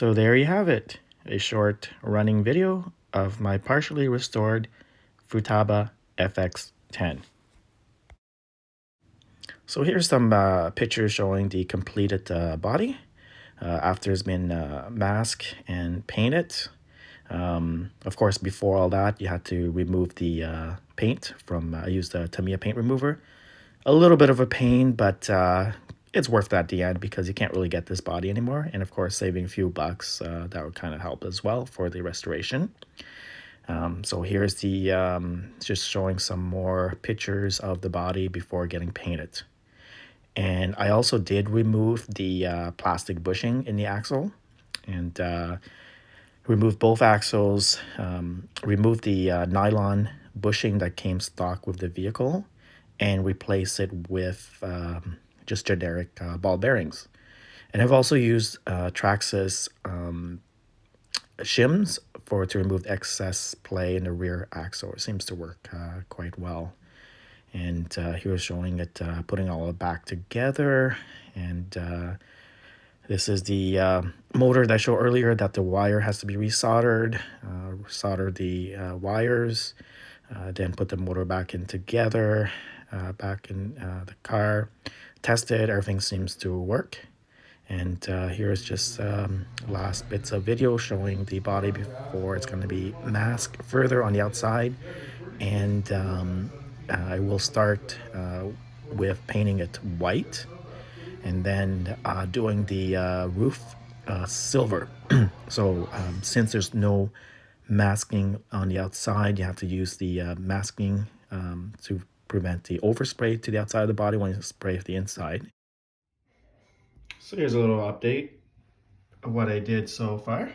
So there you have it, a short running video of my partially restored Futaba FX10. So here's some pictures showing the completed body after it's been masked and painted. Of course, before all that, you had to remove the paint from, I used a Tamiya paint remover. A little bit of a pain, but it's worth that at the end because you can't really get this body anymore. And of course, saving a few bucks, that would kind of help as well for the restoration. So here's the, just showing some more pictures of the body before getting painted. And I also did remove the plastic bushing in the axle and remove both axles, remove the nylon bushing that came stock with the vehicle, and replace it with just generic ball bearings. And I've also used Traxxas shims to remove excess play in the rear axle. It seems to work quite well. And here's showing it putting all of it back together. And this is the motor that I showed earlier that the wire has to be resoldered. Solder the wires, then put the motor back in together, back in the car. Tested, everything seems to work. And here's just last bits of video showing the body before it's going to be masked further on the outside. And I will start with painting it white and then doing the roof silver. So since there's no masking on the outside, you have to use the masking to prevent the overspray to the outside of the body when you spray the inside. So here's a little update of what I did so far.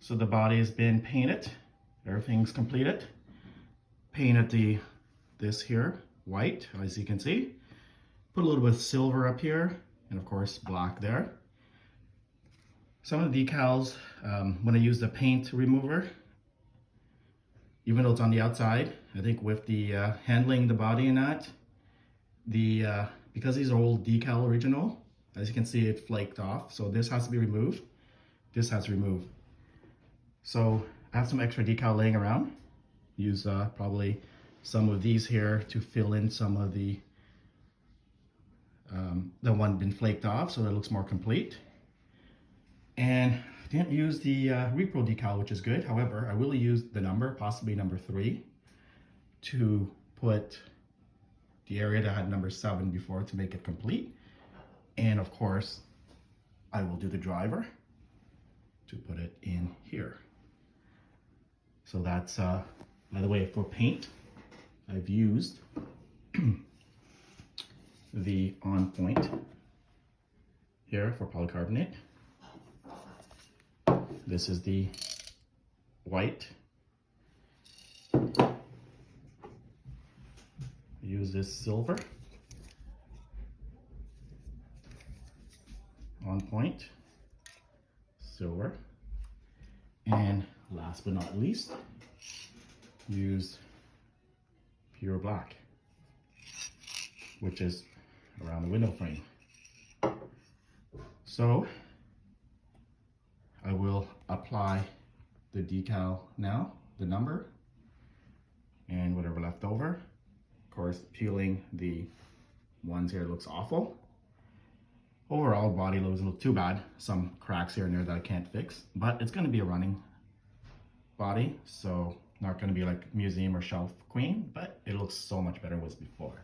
So the body has been painted, everything's completed. Painted this here white, as you can see. Put a little bit of silver up here, and of course black there. Some of the decals, when I use the paint remover, even though it's on the outside, I think with the handling the body and that, because these are old decal original, as you can see, it flaked off. So this has to be removed. This has to be removed. So I have some extra decal laying around. Use probably some of these here to fill in some of the one been flaked off so that it looks more complete. And I didn't use the repro decal, which is good. However, I will use the number, possibly number 3, to put the area that had number 7 before to make it complete. And of course, I will do the driver to put it in here. So that's, by the way, for paint, I've used the On Point here for polycarbonate. This is the white. Use this silver. On Point, silver. And last but not least, use pure black, which is around the window frame. So I will apply the decal now, the number, and whatever left over. Of course, peeling the ones here looks awful. Overall, body doesn't look too bad. Some cracks here and there that I can't fix, but it's going to be a running body, so not going to be like museum or shelf queen, but it looks so much better than it was before.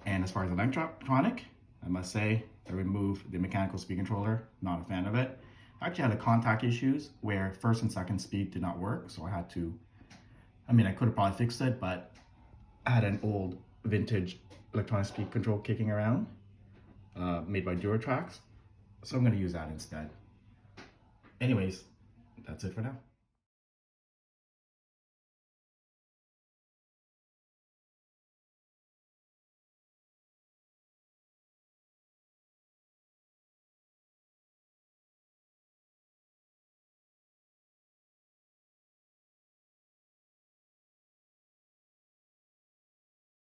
And as far as electronic, I must say I removed the mechanical speed controller. Not a fan of it. I actually had a contact issues where first and second speed did not work, so I had to, I mean, I could have probably fixed it, but I had an old vintage electronic speed control kicking around, made by Duratrax, so I'm going to use that instead. Anyways, that's it for now.